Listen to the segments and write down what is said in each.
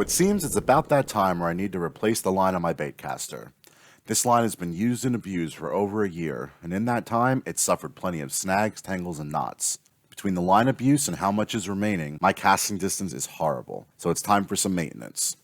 It seems it's about that time where I need to replace the line on my baitcaster. This line has been used and abused for over a year, and in that time, it's suffered plenty of snags, tangles, and knots. Between the line abuse and how much is remaining, my casting distance is horrible, so it's time for some maintenance.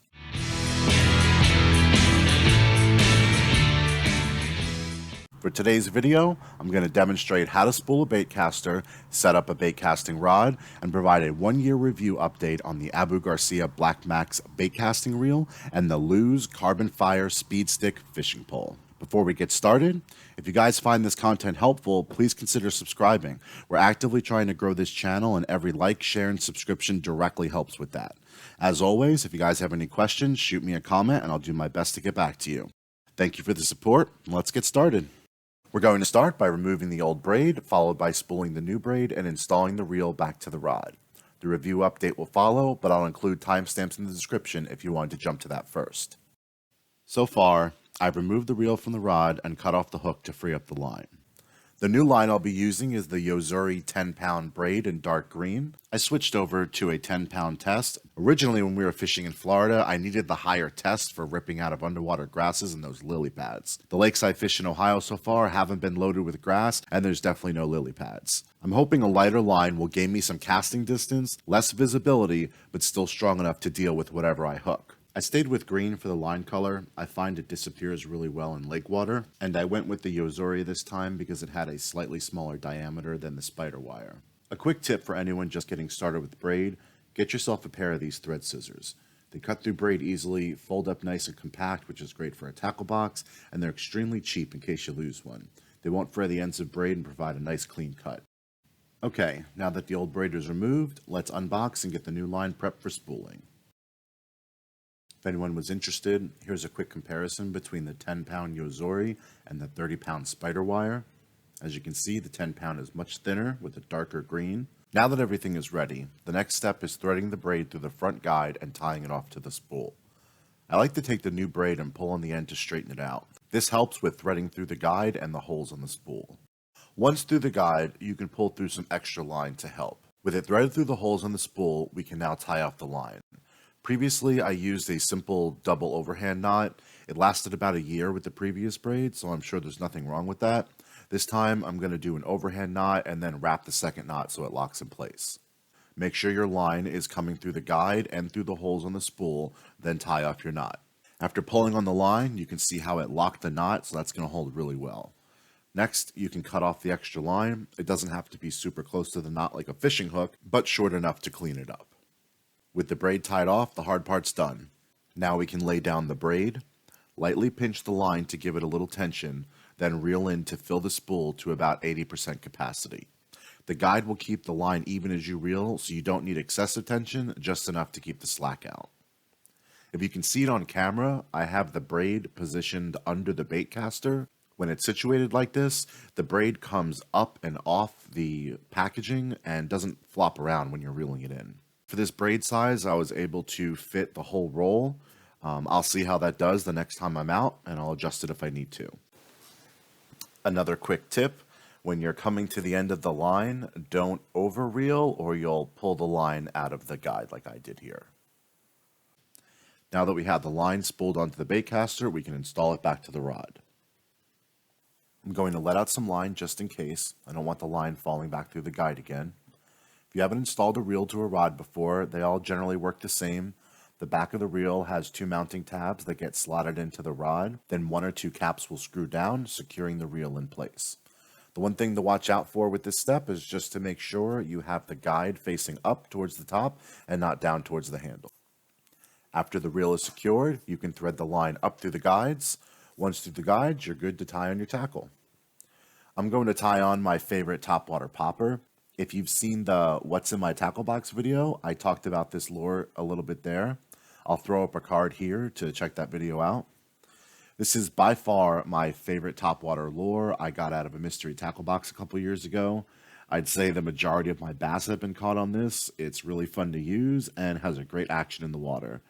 For today's video, I'm going to demonstrate how to spool a baitcaster, set up a baitcasting rod, and provide a 1-year review update on the AbuGarica Black Max baitcasting reel and the Lews Carbon Fire Speedstick fishing pole. Before we get started, if you guys find this content helpful, please consider subscribing. We're actively trying to grow this channel, and every like, share, and subscription directly helps with that. As always, if you guys have any questions, shoot me a comment and I'll do my best to get back to you. Thank you for the support. Let's get started. We're going to start by removing the old braid, followed by spooling the new braid and installing the reel back to the rod. The review update will follow, but I'll include timestamps in the description if you want to jump to that first. So far, I've removed the reel from the rod and cut off the hook to free up the line. The new line I'll be using is the Yo-Zuri 10-pound braid in dark green. I switched over to a 10-pound test. Originally, when we were fishing in Florida, I needed the higher test for ripping out of underwater grasses and those lily pads. The lakes I fished in Ohio so far haven't been loaded with grass, and there's definitely no lily pads. I'm hoping a lighter line will gain me some casting distance, less visibility, but still strong enough to deal with whatever I hook. I stayed with green for the line color. I find it disappears really well in lake water, and I went with the Yo-Zuri this time because it had a slightly smaller diameter than the spider wire. A quick tip for anyone just getting started with braid: get yourself a pair of these thread scissors. They cut through braid easily, fold up nice and compact, which is great for a tackle box, and they're extremely cheap in case you lose one. They won't fray the ends of braid and provide a nice clean cut. Okay, now that the old braid is removed, let's unbox and get the new line prepped for spooling. If anyone was interested, here's a quick comparison between the 10-pound Yo-Zuri and the 30-pound spider wire. As you can see, the 10-pound is much thinner with a darker green. Now that everything is ready, the next step is threading the braid through the front guide and tying it off to the spool. I like to take the new braid and pull on the end to straighten it out. This helps with threading through the guide and the holes on the spool. Once through the guide, you can pull through some extra line to help. With it threaded through the holes on the spool, we can now tie off the line. Previously, I used a simple double overhand knot. It lasted about a year with the previous braid, so I'm sure there's nothing wrong with that. This time, I'm going to do an overhand knot and then wrap the second knot so it locks in place. Make sure your line is coming through the guide and through the holes on the spool, then tie off your knot. After pulling on the line, you can see how it locked the knot, so that's going to hold really well. Next, you can cut off the extra line. It doesn't have to be super close to the knot like a fishing hook, but short enough to clean it up. With the braid tied off, the hard part's done. Now we can lay down the braid, lightly pinch the line to give it a little tension, then reel in to fill the spool to about 80% capacity. The guide will keep the line even as you reel, so you don't need excessive tension, just enough to keep the slack out. If you can see it on camera, I have the braid positioned under the baitcaster. When it's situated like this, the braid comes up and off the packaging and doesn't flop around when you're reeling it in. For this braid size, I was able to fit the whole roll. I'll see how that does the next time I'm out, and I'll adjust it if I need to. Another quick tip: when you're coming to the end of the line, don't over reel or you'll pull the line out of the guide like I did here. Now that we have the line spooled onto the baitcaster, we can install it back to the rod. I'm going to let out some line just in case. I don't want the line falling back through the guide again. If you haven't installed a reel to a rod before, they all generally work the same. The back of the reel has 2 mounting tabs that get slotted into the rod, then 1 or 2 caps will screw down, securing the reel in place. The one thing to watch out for with this step is just to make sure you have the guide facing up towards the top and not down towards the handle. After the reel is secured, you can thread the line up through the guides. Once through the guides, you're good to tie on your tackle. I'm going to tie on my favorite topwater popper. If you've seen the What's in My Tackle Box video, I talked about this lure a little bit there. I'll throw up a card here to check that video out. This is by far my favorite topwater lure I got out of a mystery tackle box a couple years ago. I'd say the majority of my bass have been caught on this. It's really fun to use and has a great action in the water.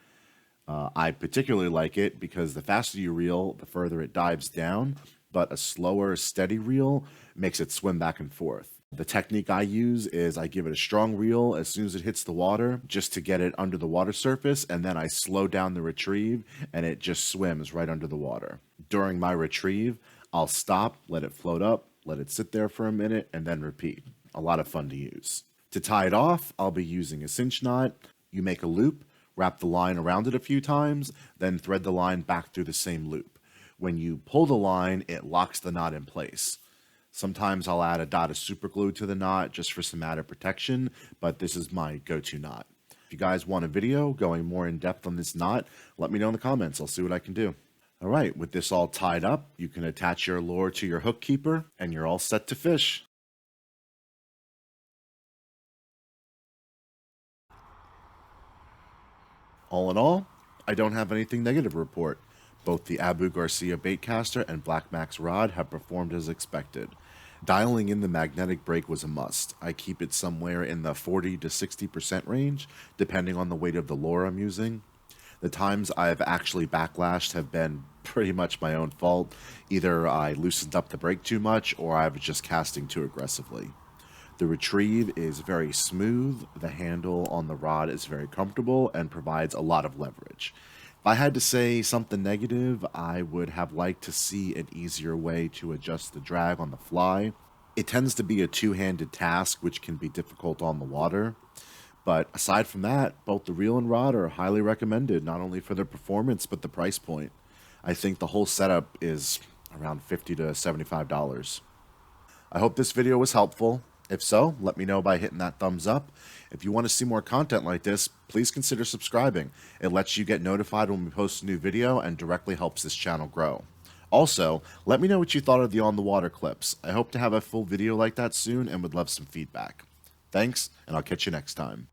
I particularly like it because the faster you reel, the further it dives down, but a slower, steady reel makes it swim back and forth. The technique I use is I give it a strong reel as soon as it hits the water just to get it under the water surface, and then I slow down the retrieve and it just swims right under the water. During my retrieve, I'll stop, let it float up, let it sit there for a minute, and then repeat. A lot of fun to use. To tie it off, I'll be using a cinch knot. You make a loop, wrap the line around it a few times, then thread the line back through the same loop. When you pull the line, it locks the knot in place. Sometimes I'll add a dot of super glue to the knot just for some added protection, but this is my go-to knot. If you guys want a video going more in depth on this knot, let me know in the comments. I'll see what I can do. All right, with this all tied up, you can attach your lure to your hook keeper and you're all set to fish. All in all, I don't have anything negative to report. Both the AbuGarica Baitcaster and Black Max rod have performed as expected. Dialing in the magnetic brake was a must. I keep it somewhere in the 40 to 60% range, depending on the weight of the lure I'm using. The times I've actually backlashed have been pretty much my own fault. Either I loosened up the brake too much or I was just casting too aggressively. The retrieve is very smooth, the handle on the rod is very comfortable and provides a lot of leverage. If I had to say something negative, I would have liked to see an easier way to adjust the drag on the fly. It tends to be a two-handed task, which can be difficult on the water. But aside from that, both the reel and rod are highly recommended, not only for their performance, but the price point. I think the whole setup is around $50 to $75. I hope this video was helpful. If so, let me know by hitting that thumbs up. If you want to see more content like this, please consider subscribing. It lets you get notified when we post a new video and directly helps this channel grow. Also, let me know what you thought of the on the water clips. I hope to have a full video like that soon and would love some feedback. Thanks, and I'll catch you next time.